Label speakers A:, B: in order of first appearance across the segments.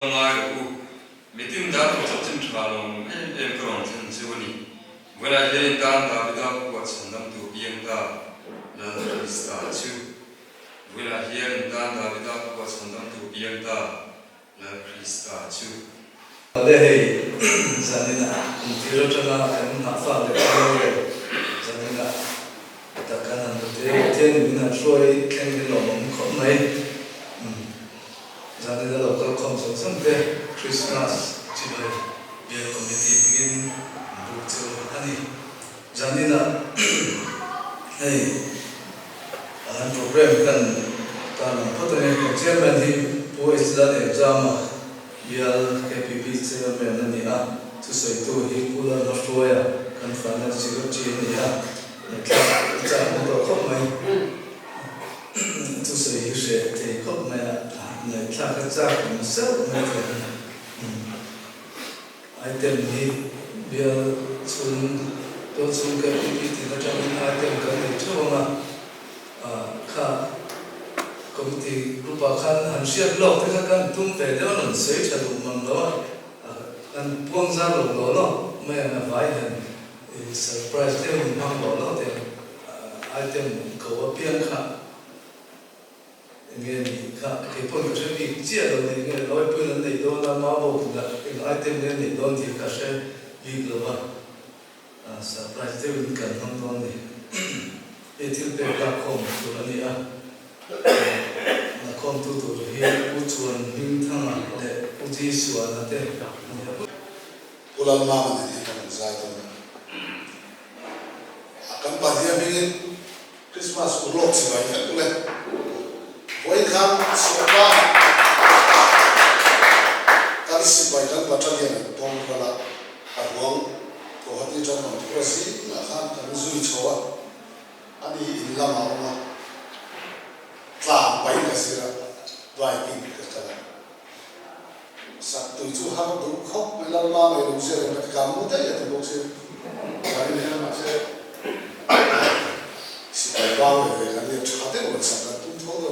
A: ngai u mitin da to chin thalong em kron chen chuani wala he dan da bida ko chandam tu piang da la krista chu wala he dan da bida ko chandam tu piang da la krista chu
B: ale hey zanina tiro chana kan na fa le le zanina ta kan na te ten mina shoi ken ni lo mong khom mai zanina lo ko khom so sam te Christmas chi bai ye committee begin bu chu ani zanina hey an program kan ta na photo ne chairman hi po isla ne jama bial KPP chairman ani a tu soi tu hi pula no shoya kan fana chiro chi ni a cha mo to khop mai tu soi hi she te khop mai na cha ka cha ko sa mai item ni bial chun to chun KPP ti na cha ni item kan ni chunga kha committee group khan han siat lok te kan tum te de non sei cha lu mang lo kan puang za lo lo me na vai han surprise te mang lo te item ko pian kha nge ni kha ke pon ko che bi chia lo ni nge loi pun nei do na ma bo da item ne ni don ti ka she bi lo ba surprise te kan mang don ni etil pe platform to ani a na kom tu hi u chuan hing thanga le u ji suan ate
C: pulan ma ma ni kan za to akan pa dia mingin Christmas ku lok si bai ka le voi kham sopa kali si bai kan battalion tong kala arwang to hati chan ma ko si na khan kan zui chowa ani in lama ma tla bai ka sira vai king ka kala sak tu chu ha du khop me la ma me lu se ka ka mu da ya tu se ka ni na ma se si bai ba me ka ni cha de wo sa ka tu tho do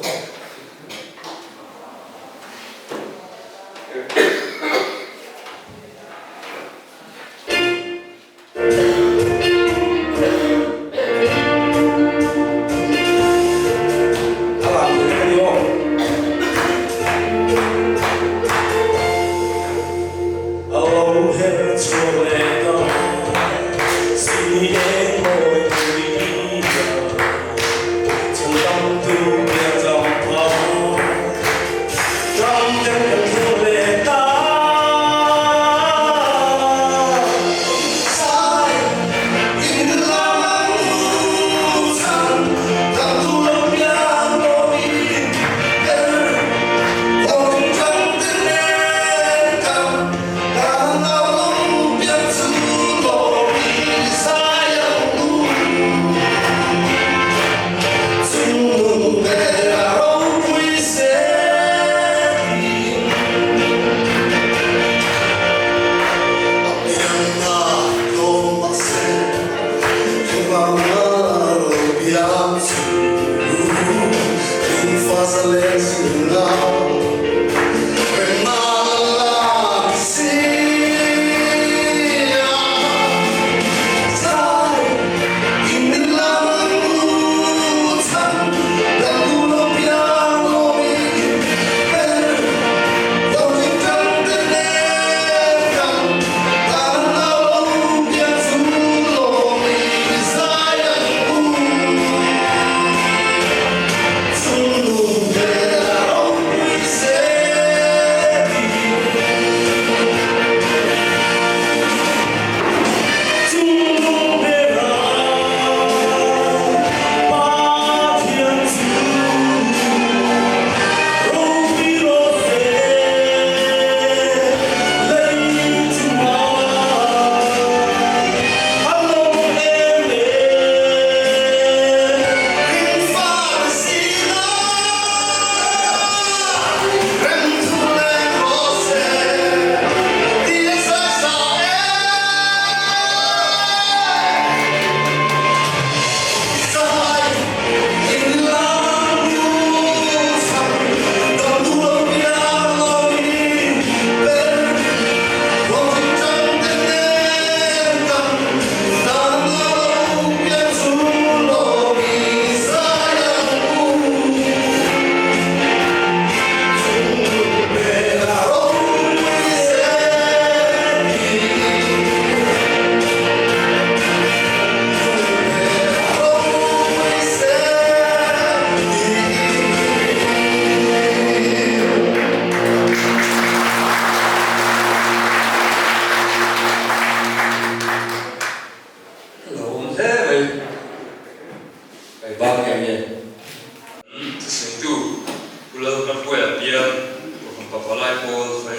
D: Trong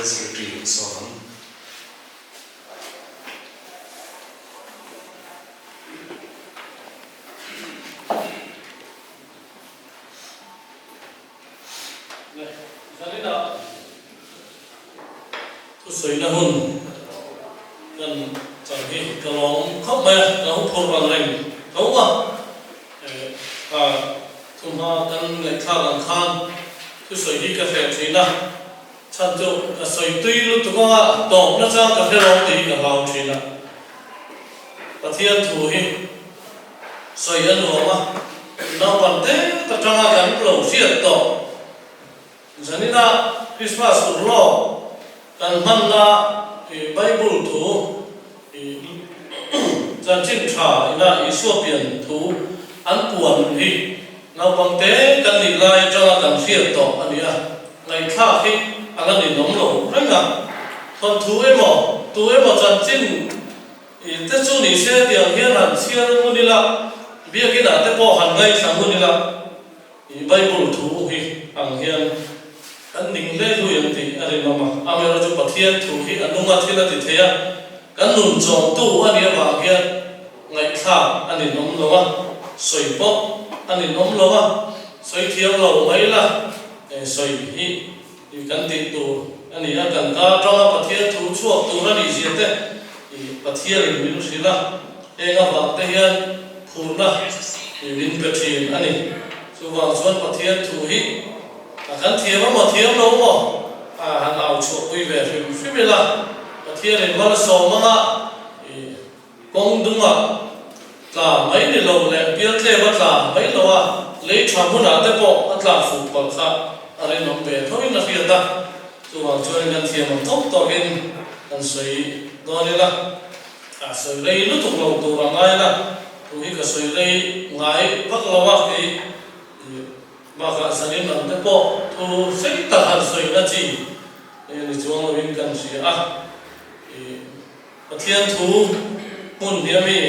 A: Secretary Sohan.
D: Soi na hun kan chẳng hi ka long khóc mẹ ka hút phun bằng lành thấu mà thùng hoa kan lại khá bằng khan tu soi hi ka phê chỉ na chan tu soi tui lu tu ma tỏng na cha ka phê long thì ka hao chỉ na ta thiên thủ hi soi ăn hồ mà nào bản thế ta trang kan lâu xiết tỏng giờ này na Christmas cũng lo kan man la Bible thu chan chin tha ina isu pian thu an puan hi nào bằng thế kan ni lai cho kan fiat to ania ngai kha khi ala ni nom lo ranga thon thu emo chan chin te chu ni se dia hian han sian mu ni la bia ki da te po han ngai sang mu ni la Bible thu hi ang hian kan ning le lu yang ti ari mama amera ju pathian thu hi anunga thila ti theya kan nun chong tu ani wa hian ngai kha ani nom lowa soi po ani nom lowa soi thiam lo mai la soi hi kan ti tu ani ya kan ka tong pathian thu chuak tu ra ni ji te pathian mi lu sila nga wa te hian phurna lin pe thin ani chu wa chuan pathian thu hi kan thiam mà thiam đâu mà hàng nào chuột vui vẻ phim phim là thiam này vẫn sầu mà công đúng à là mấy người lâu này biết thế bắt là mấy lâu à lấy chọn muốn nào tới bộ bắt là phụ bằng khác ở đây nó về thôi là phiền ta dù bằng cho nên thiam mà tốt to lên cần sấy đó đây là sấy đây lúc thuộc lâu tụ bằng ai là tụ hi cả sấy đây ngái bắt lâu à cái mà cả sản phẩm làm thế bộ thu sẽ tạo hạt sợi là gì nên chúng tôi bên cạnh gì thiên thu muốn điểm gì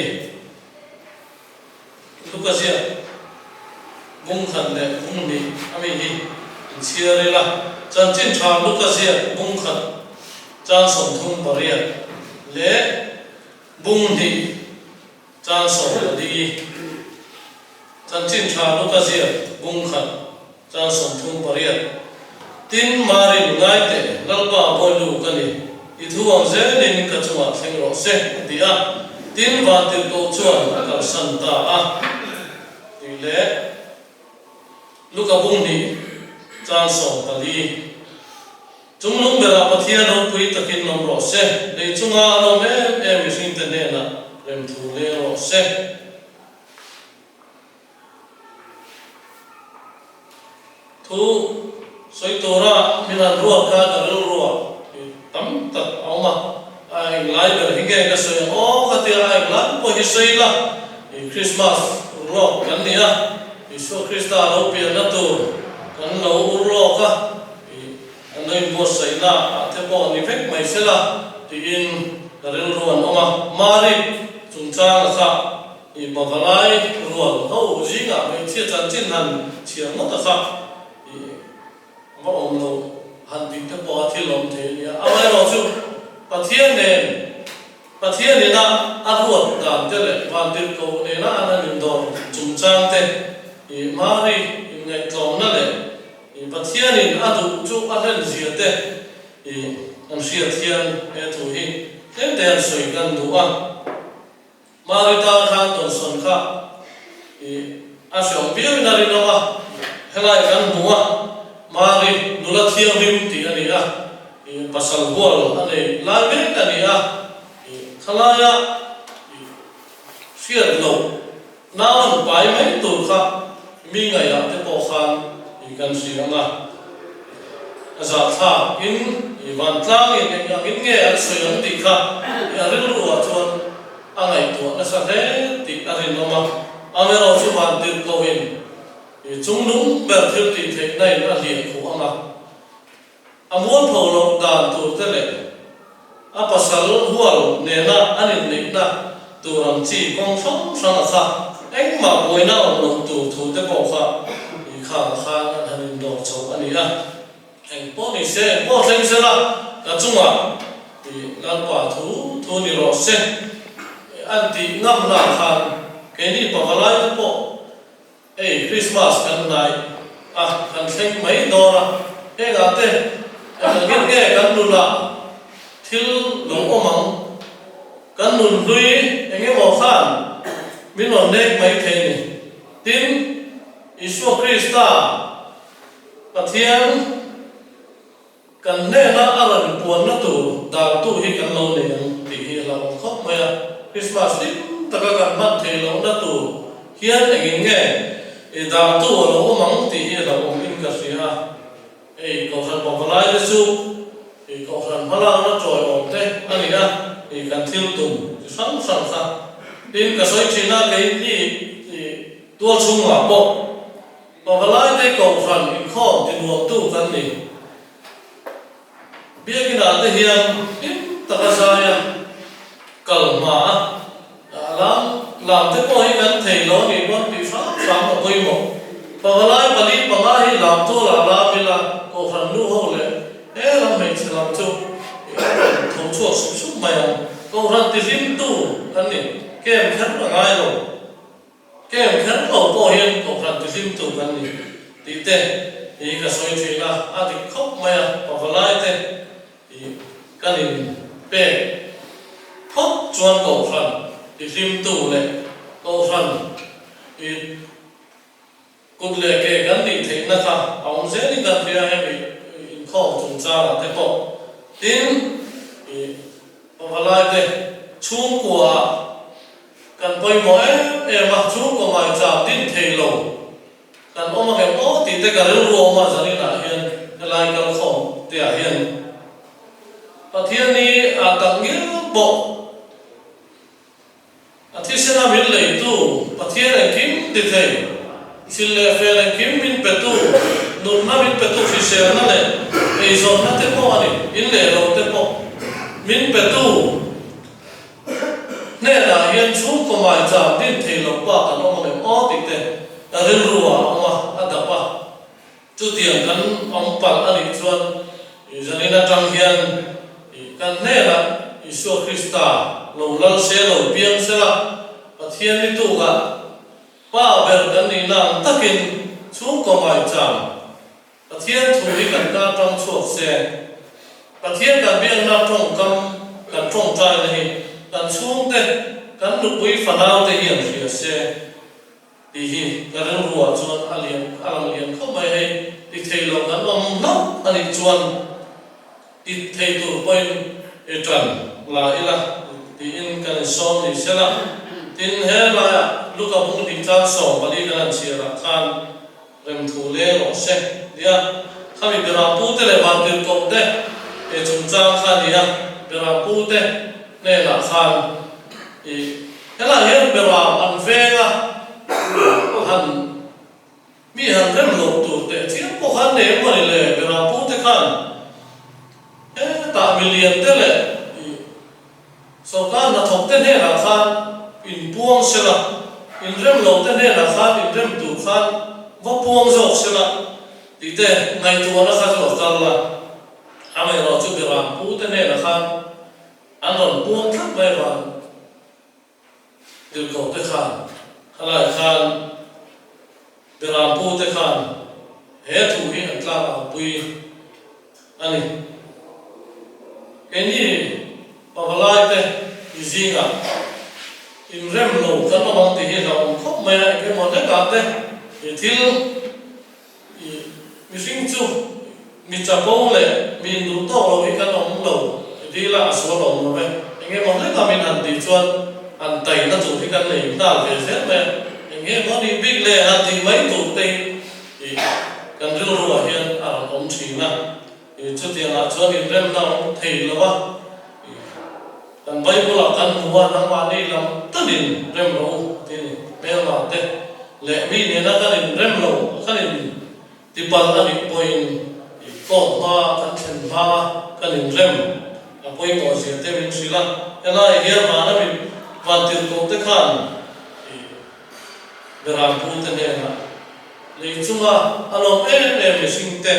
D: lúc cái gì vung khẩn để vung đi ami đi chia đây là chân trên tròn lúc cái gì vung khẩn chân sống thung bảo riêng lẽ vung đi chân sống đi chân trên tròn lúc cái gì vung khẩn chân sống thung bảo riêng tin mari ngai te lalpa boy lu kani ithu ang ze nin ka chuma thengro se dia tin va til ko chuan ka santa a ile luka bung ni chan so kali chunglung bera pathian ro pui takin nom ro se le chunga no me em sin te ne na rem thu le ro se thu soi tora minan ruwa ka darul ruwa tam tak auma ai lai ber hinge ka soi o ka tira ai lan po hi soi la Christmas ro kan nia Isu Krista lo pi na tu kan lo ro ka anoi mo sai na te po ni phek mai se la ti in darul ruwa oma mari chung cha la kha i bavalai ruwa ho jinga me chia chan chin han chiang mo ta kha mà ông lo hành trình tới bỏ thiên lòng thế này, à vậy rồi chứ, bà thiên này na ăn ruột làm thế này, hoàn tiền cầu này na ăn những đồ trùng trang thế, mà đi ngày cầu na này, bà thiên này ăn đủ chú ăn hết gì thế, ăn xịt thiên cái thủ hi, thế đèn sưởi gần đủ ăn, mà đi ta khang tuần xuân khác, ăn xong biết là đi đâu à, hay là gần đủ à. Mari nula thiam him ti ani a pasal bol ani lai mek ani a khalaya fiat lo naon pai mai tur kha mi ngai a te po khan kan sianga aza tha in van tlang in nge an soyang ti kha ya ril ruwa chuan angai to na sa he ti ari noma amero chu van tir ko in chúng đúng bèn thiếu tình thế này là liền của ông à muốn phổ lộc đàn tu thế này à pasal hual nè na anh này na tu làm chi con sống sang là khác anh mà bồi na ông lộc tu tu thế bảo khác khang khang anh đồ châu anh à anh bỏ đi xe bỏ thành xe là cả chung thì lan quả thu đi rồi xem anh thì ngâm nào hàng cái đi bảo cái lại bộ Christmas kan này kan xem mấy đô ra cái ngã thế cái kan luôn là thiếu lủng ôm mỏng kan luôn đuôi anh em bảo khan mình còn nét mấy thế này tin Isu Krista Pathian kan ne na aran puan na tu dal tu hi kan lo ne ti hi la khop ma Christmas ti taka kan man the lo na tu hian engin nge dal tu lo mang ti hi la in ka sia ko san bo lai de su ko san phala na choi om te ani na kan thil tum sang sang sa tin ka soi china ke ni tua chung ma bo và lại đây cầu phần in kho thì nuông tu căn này biết cái nào thì hiền ít tất cả sai cần mà làm thế coi cái thầy nó thì nó bị phá một quy mô và lại bà đi bà lại làm tu là vì là cầu phần nu hậu lệ thế là mình sẽ làm tu thống chuộc xúc mày cầu phần thì lim tu căn này kem khấn là ngay rồi cái em khấn cầu bảo hiền cầu phần từ phim tụกันนี่ตีเต้อีกสอยช่วยละอาทิตย์ครบไหมพอไล่เต้อีกันนี่เป๊ะพบจวนcầu phần từ phim tụเลยcầu phầnอีกุดเลยเกันนี่ถึงนะครับเอาเส้นนี่กันเพียงให้ไปข้อจงจ้าละเต้ปอทิ้งอีพอไล่เต้ชุ่มกว่ากันไปหมดมาชูก็มาจากดินเทโลกันออกมาแค่โอ้ติดแต่กันเรื่องรวมมาจากนี่นะเห็นอะไรกันของเตี่ยเห็นประเทศนี้ต่างงี้บอกที่เสนามิลเลยตู้ประเทศไหนคิมติดเทสิเลเฟลคิมมินเปตูนุนนามินเปตูฟิเชอร์นั่นแหละไอ้โซนนั่นเต็มหมดนี่อินเล่เราเต็มหมดมินเปตูเนี่ยนะเห็นชุดก็มาจากดินเทลงป่ากันออกมาเป็นอ้อติดเตะเรื่องรัวออกมาอันดับว่าจุดเดียวกันองปังอันนี้ส่วนจะนี่นะจังเฮียนกันเนี่ยนะอิสุคริสต์เราเล่าเสียเราเพียงเสียละประเทศนี้ตัวกันป้าเบิร์กันนี่นั่งตะกินชุดก็มาจากประเทศถูกกันการจังช่วงเสียประเทศกันเบี้ยนับตรงกันตรงใจเลยกันช่วงเด็กกันลุกไปฝันเอาแต่เหี่ยนเสียเสียดีฮีกันเรื่องรัวจวนอาเลียนเข้าไปให้ดิเทลงกันว่ามึงนับอันนี้จวนดิเทตัวไปจันลาอิละดิอินกันซ้อมดิเสละดินเฮลายลูกกับมึงดิจ้าส่งไปดีกันเชียร์ขันเริ่มถูเล่หรอเสียเดี๋ยวข้ามีเวลาพูดแต่วันเดียวก็ได้จุนจ้าขันเดียวเวลาพูดแต่เนี่ยนะขันเฮล่าเห็นเวลาอันเวงหันมีหันเริ่มหลบตัวแต่ที่พวกหันเนี่ยมันเลยเวลาพูดแต่ขันตามิเลียนเท่าเลยสองการนัดทบเต้นเนี่ยนะขันอินพวงเสละอินเริ่มหลบเต้นเนี่ยนะขันอินเริ่มตัวขันว่าพวงจบเสละดีแต่ในตัวนะขันจบกันละทำให้เราจุดเวลาพูดเต้นเนี่ยนะขันอันนั้นพวงทับไปวันเดี๋ยวเขาจะขันอะไรขันเวลาพูดจะขันเหตุถูกที่อันตรายเอาไปอันนี้เอ็นี่ปะลายเตะอีซิงอ่ะอินเริ่มโลกันมาบางทีเราคบไม่ได้แค่หมดได้กันเตะอีทิลมีสิ่งจู่มีจับโป้เลยมีดูโต้เราอีกกันน้องเราที่ละสวนเราไปอย่างเงี้ยมันได้ทำเป็นอันติชวนอันไต่น่าถูกที่กันเลยน่าเสียเสียไปอย่างเงี้ยมันดีบิ๊กเลยอันที่ไม่ถูกตีกันเรื่องรัวเฮียนอ่านองชีนะจุดที่เราชวนอินเริ่มเราถี่แล้ววะกันไปบุหรี่กันหัวน้ำมันนี่เราตั้งดินเริ่มเราที่เมื่อมาเตะและมีเนี่ยนะกันเริ่มเรากันที่ปันกันอีกพอยก็มากันเช่นมากันเริ่มพอยก็เสียเต็มสิละแล้วไอ้เหี้ยมานะมีวันที่ตกตะขันเวลาพูดเนี่ยนะเลยจุ่มอารมณ์เนี่ยไม่สิ่งเตะ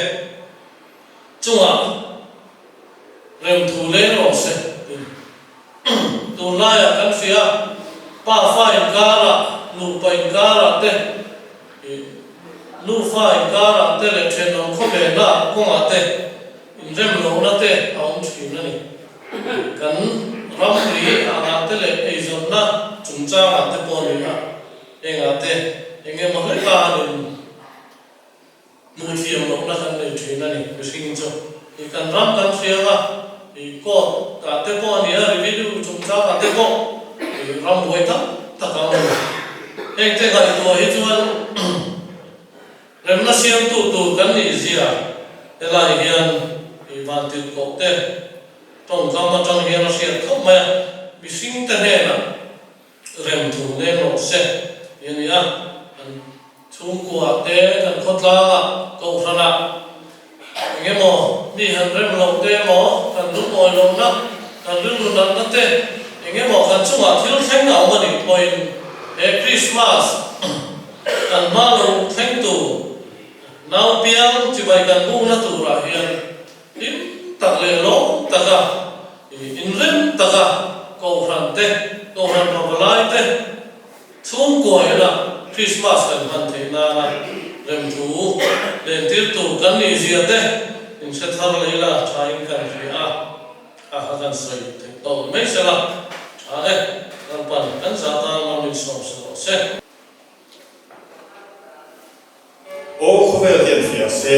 D: จุ่ม rem thu le ro se tu la ya kan fia pa fa in kara lu pa in kara te lu fa in kara te le chen on kho be la ko ma te in rem lo na te aum chi na ni kan ram ri a te le e zon na chung cha ma te po ni na e nga te enge ma le ka ni mu thiam lo na kan le chi na ni ke sing cho i kan ram kan fia ga i ko ka te po ni a review chung cha ka te po i ram boi ta ta ka mo ek te ga to hi chuan rem na siam tu kan ni zia ela hian i van til ko te tong kam ma tong hian sia khop ma bi sing te ne na rem thu ne no se yani a an chung ko te kan khotla ko khana nge mo mi han rem lo te mo kan lu oi lo na kan lu na te nge mo kan chunga thil theng na ma ni point e Christmas kan ma lo theng tu nau piang chi bai kan bu na tu ra hian in tak le lo taka in rem taka ko ran te ko ran ma balai te chung ko la Christmas kan han the na rem thu len tir tu kan ni zia te in se thar le la thain kan ri a kan sai te to me se la a kan pan kan sa ta ma min so se
E: O khovel hian fia se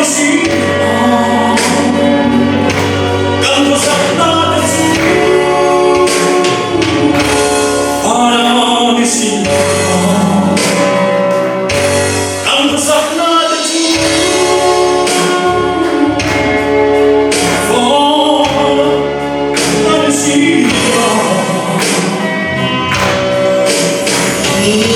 E: See
F: Hãy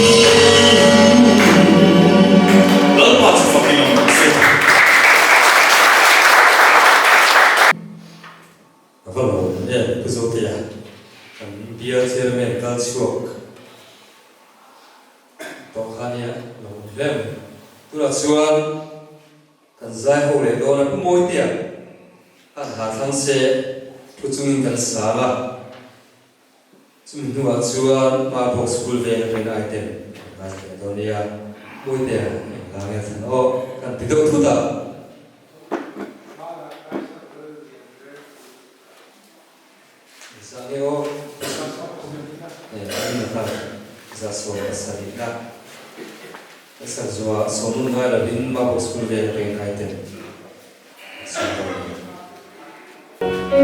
F: subscribe cho kênh Ghiền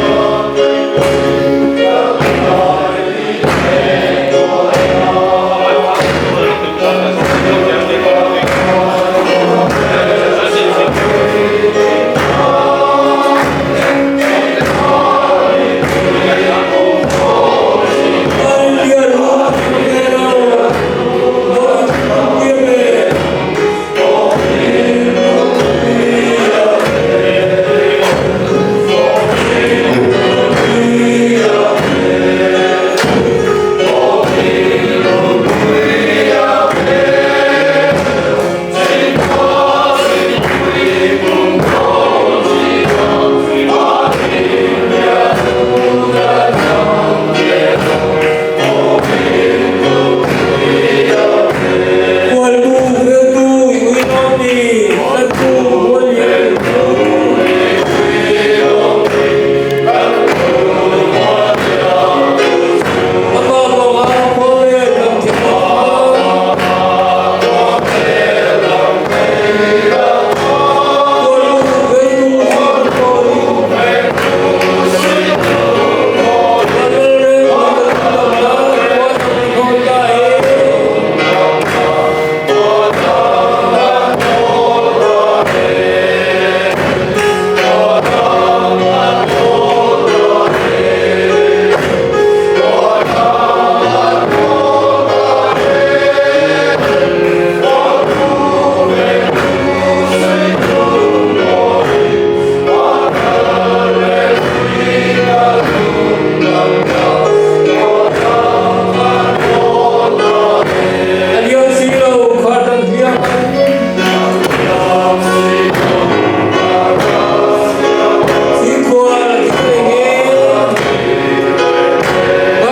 F: Mì Gõ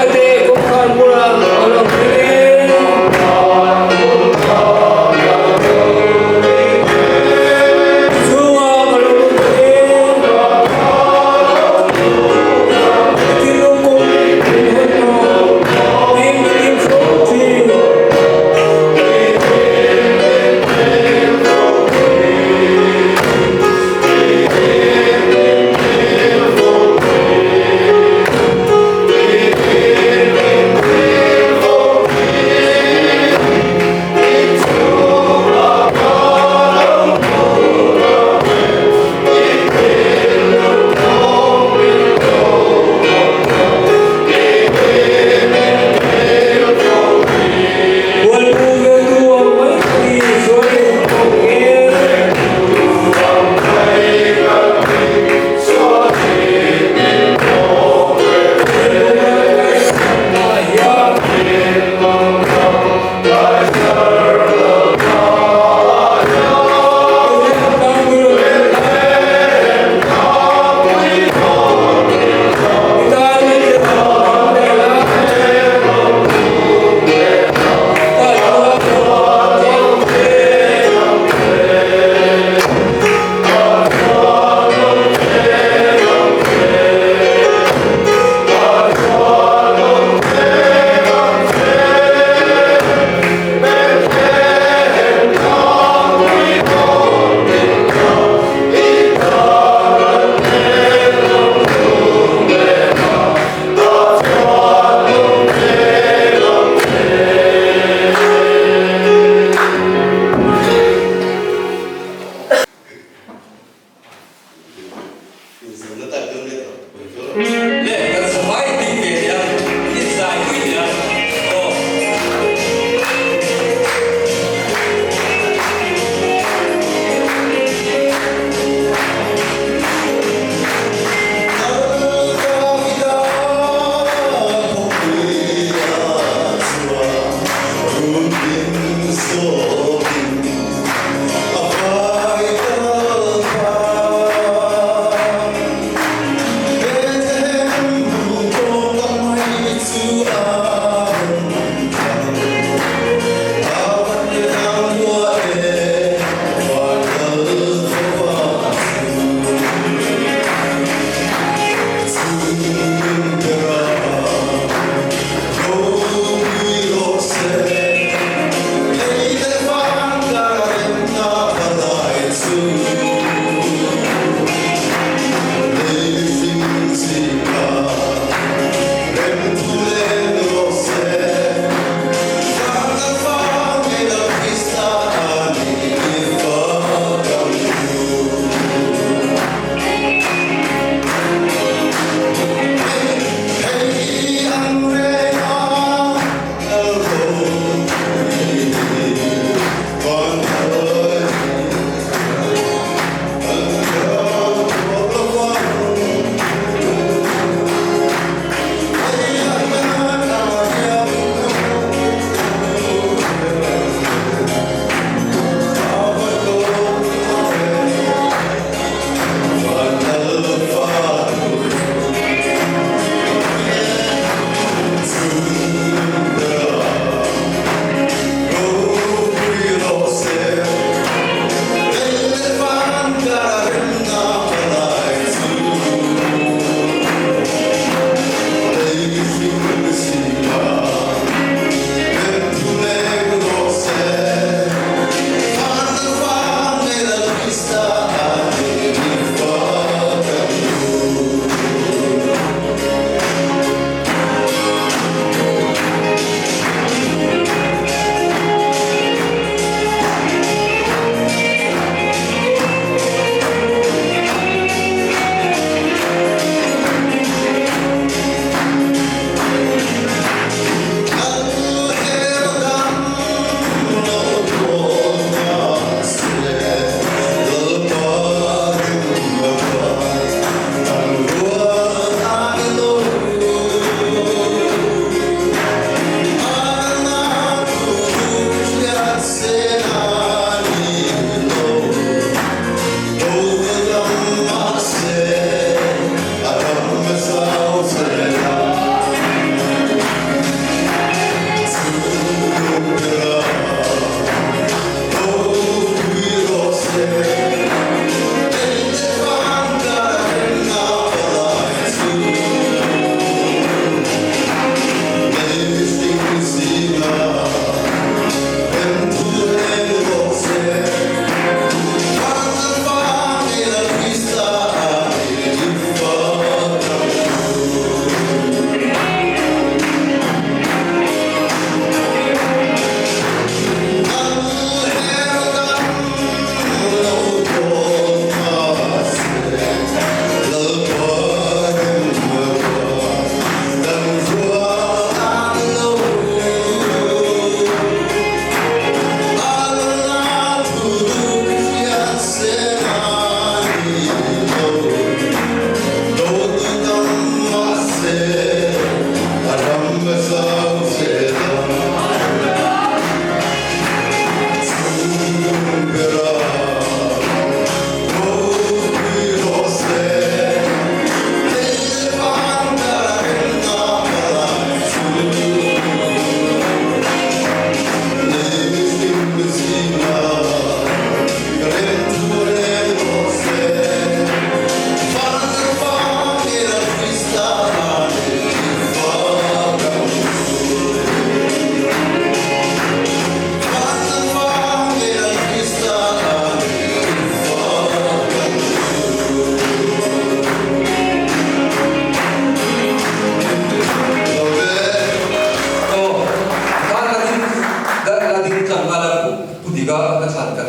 F: để không bỏ lỡ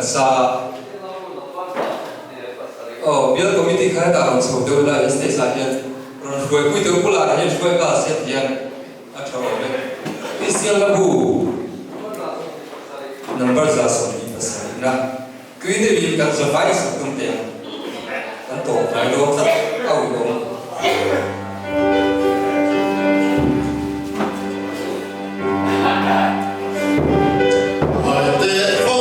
A: kan sa biar komiti kaya tahu so tu lah stage saja orang shuai pun tu pula hanya shuai ka set yang atau isian lagu number zasam di pasal na kuini bi kan survive sebelum dia atau kalau tak tahu dong Oh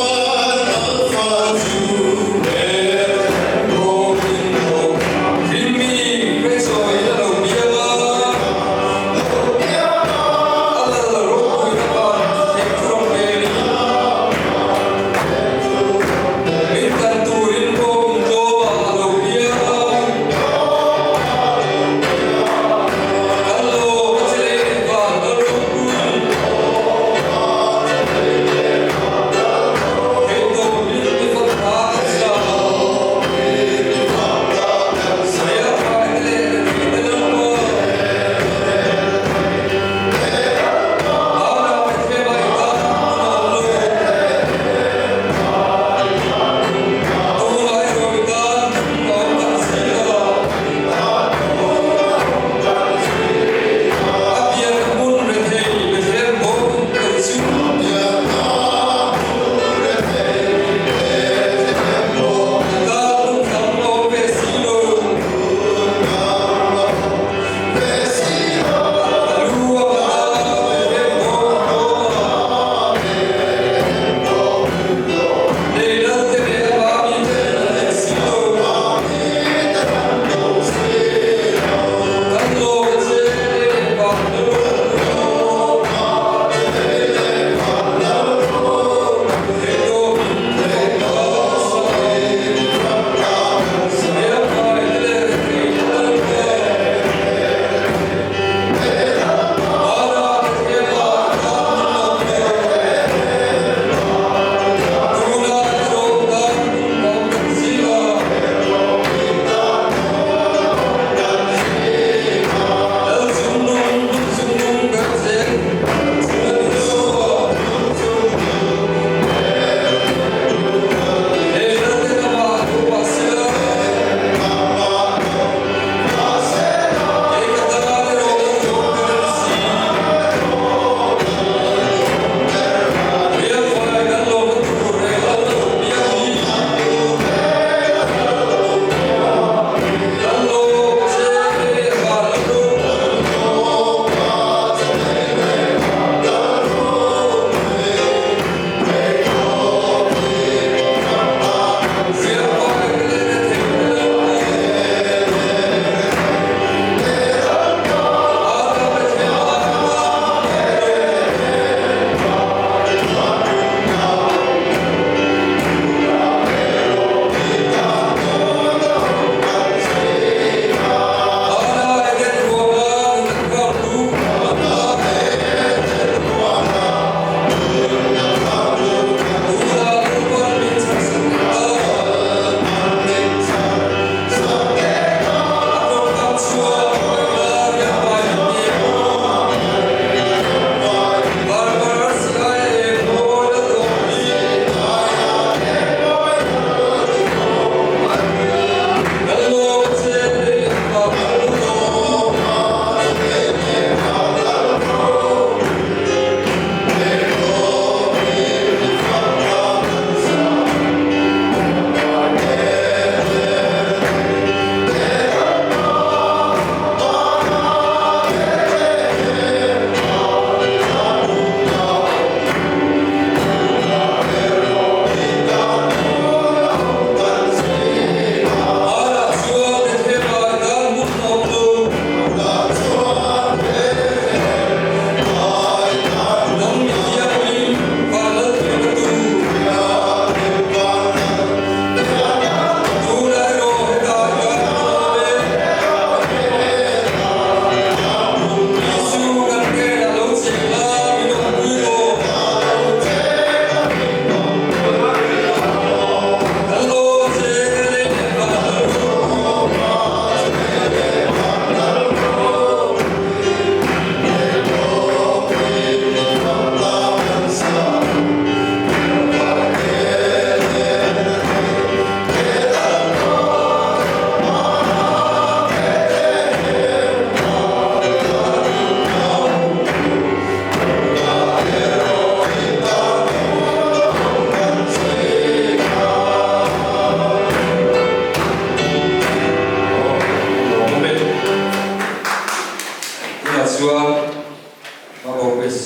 A: Mabopes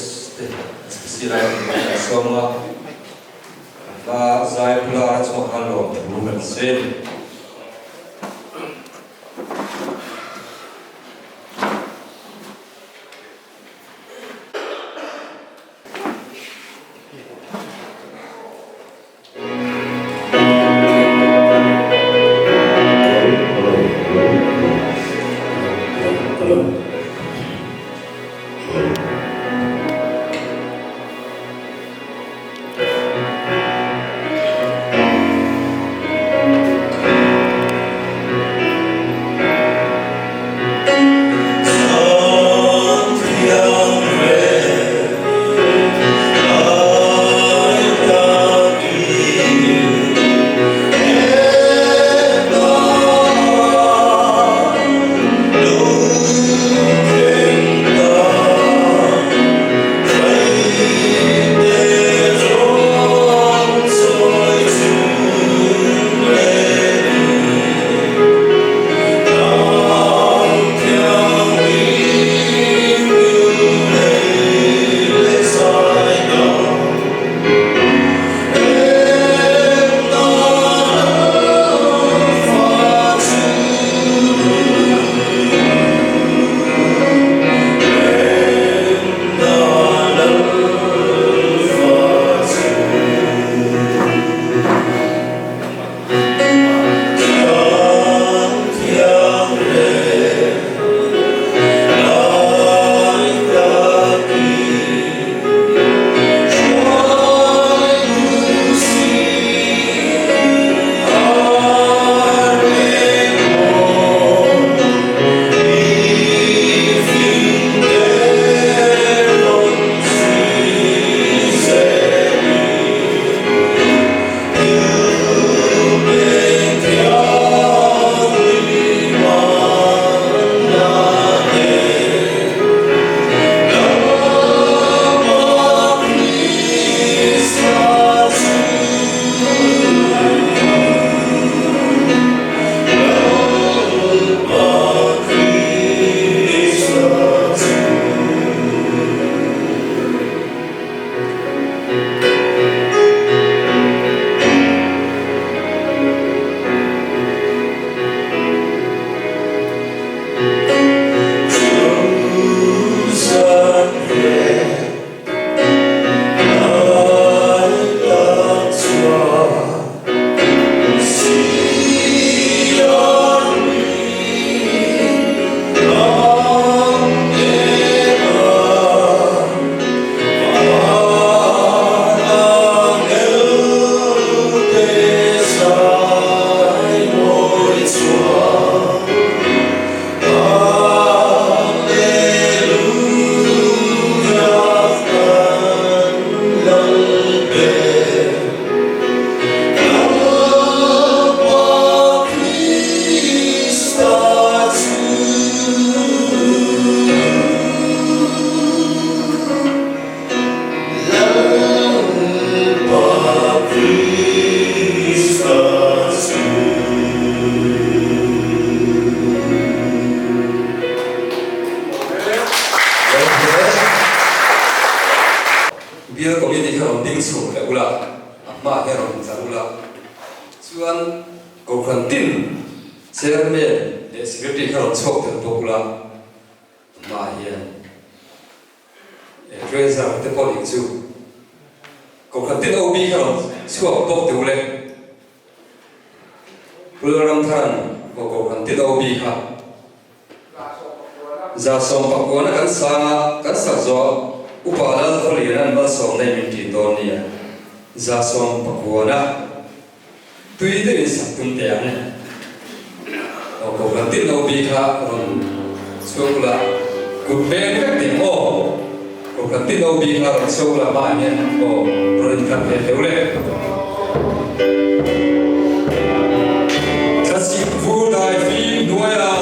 A: sila semua la zai pula semua kalau bukan sen
F: Biar community heron ding su le ula ma heron sa ula chuan ko khantin chairman le secretary heron chok ter to ula ma hian treasure te ko ling chu ko khantin OB heron chok to te ule pularam than ko khantin OB ha za som pakona kan sa kan sa zo upala kholiran ba som nei min ti ton nia za som pakona tui de satum te ane ko khantin OB kha ron chokla ku be ni ka ti mo ko khantin OB kha ron chokla ba ne ko ron kan te ule kasi vu dai fi noya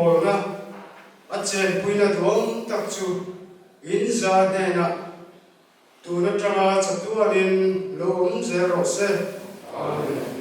G: bol na a chen puina duang tak chu in za ne na tu na tanga chatuanin lo um zero se amen